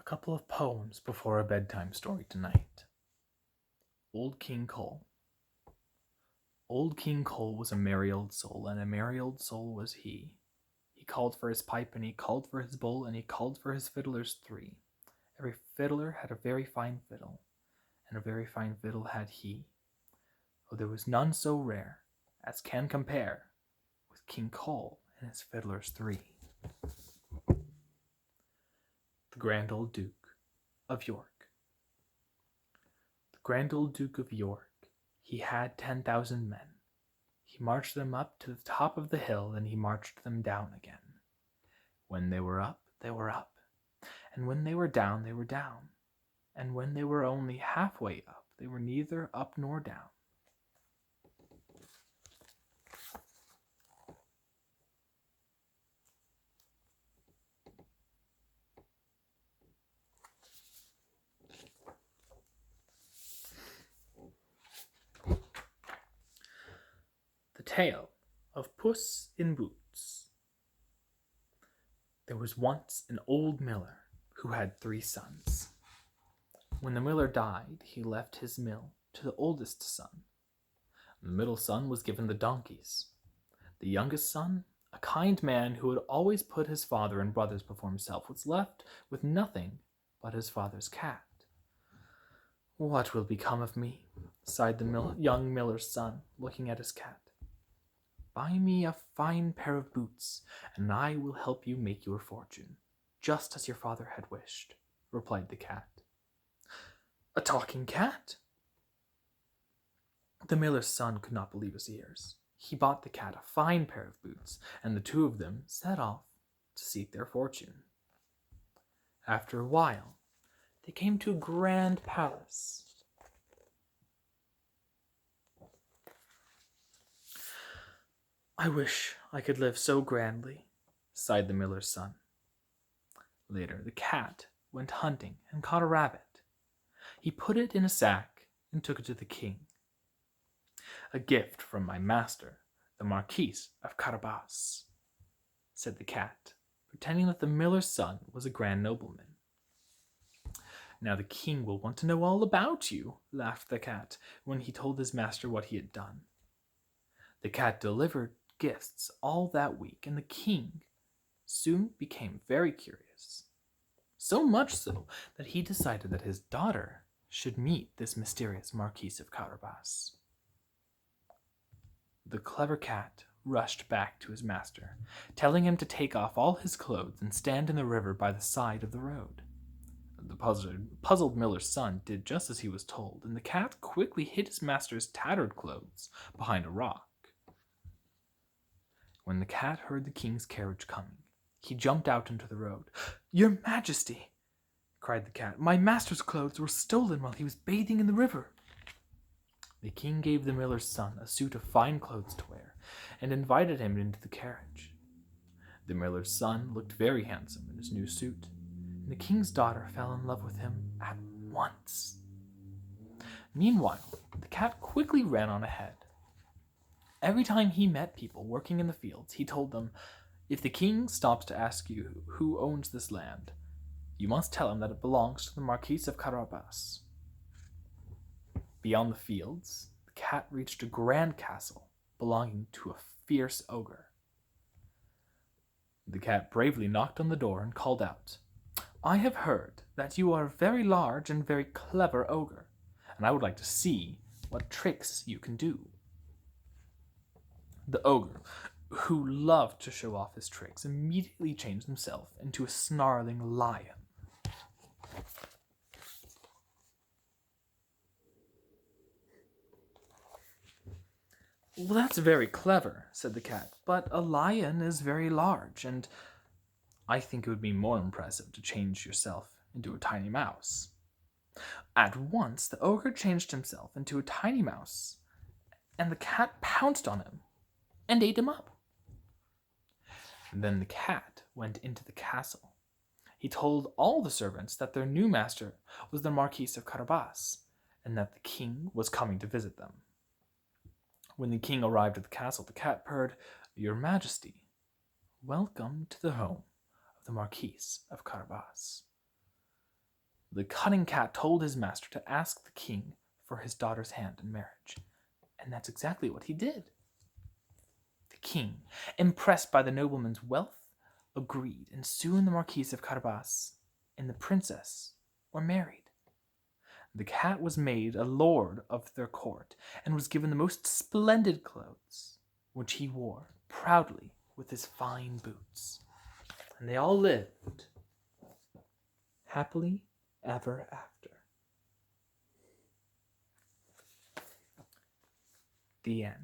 couple of poems before a bedtime story tonight. Old King Cole. Old King Cole was a merry old soul, and a merry old soul was he. He called for his pipe, and he called for his bowl, and he called for his fiddlers three. Every fiddler had a very fine fiddle, and a very fine fiddle had he. Oh, there was none so rare as can compare with King Cole and his fiddlers three. The Grand Old Duke of York. The Grand Old Duke of York, he had 10,000 men. He marched them up to the top of the hill, and he marched them down again. When they were up, they were up, and when they were down, they were down, and when they were only halfway up, they were neither up nor down. The Tale of Puss in Boots. There was once an old miller who had 3 sons. When the miller died, he left his mill to the oldest son. The middle son was given the donkeys. The youngest son, a kind man who had always put his father and brothers before himself, was left with nothing but his father's cat. "What will become of me?" sighed the young miller's son, looking at his cat. "Buy me a fine pair of boots, and I will help you make your fortune, just as your father had wished," replied the cat. "A talking cat?" The miller's son could not believe his ears. He bought the cat a fine pair of boots, and the two of them set off to seek their fortune. After a while, they came to a grand palace. "I wish I could live so grandly," sighed the miller's son. Later, the cat went hunting and caught a rabbit. He put it in a sack and took it to the king. "A gift from my master, the Marquis of Carabas," said the cat, pretending that the miller's son was a grand nobleman. "Now the king will want to know all about you," laughed the cat when he told his master what he had done. The cat delivered gifts all that week, and the king soon became very curious. So much so that he decided that his daughter should meet this mysterious Marquis of Carabas. The clever cat rushed back to his master, telling him to take off all his clothes and stand in the river by the side of the road. The puzzled miller's son did just as he was told, and the cat quickly hid his master's tattered clothes behind a rock. When the cat heard the king's carriage coming, he jumped out into the road. "Your Majesty," cried the cat, "my master's clothes were stolen while he was bathing in the river." The king gave the miller's son a suit of fine clothes to wear, and invited him into the carriage. The miller's son looked very handsome in his new suit, and the king's daughter fell in love with him at once. Meanwhile, the cat quickly ran on ahead. Every time he met people working in the fields, he told them, "If the king stops to ask you who owns this land, you must tell him that it belongs to the Marquis of Carabas." Beyond the fields, the cat reached a grand castle belonging to a fierce ogre. The cat bravely knocked on the door and called out, "I have heard that you are a very large and very clever ogre, and I would like to see what tricks you can do." The ogre, who loved to show off his tricks, immediately changed himself into a snarling lion. "Well, that's very clever," said the cat, "but a lion is very large, and I think it would be more impressive to change yourself into a tiny mouse." At once, the ogre changed himself into a tiny mouse, and the cat pounced on him and ate him up. Then the cat went into the castle. He told all the servants that their new master was the Marquis of Carabas, and that the king was coming to visit them. When the king arrived at the castle, the cat purred, "Your Majesty, welcome to the home of the Marquis of Carabas." The cunning cat told his master to ask the king for his daughter's hand in marriage, and that's exactly what he did. The king, impressed by the nobleman's wealth, agreed, and soon the Marquis of Carabas and the princess were married. The cat was made a lord of their court and was given the most splendid clothes, which he wore proudly with his fine boots. And they all lived happily ever after. The end.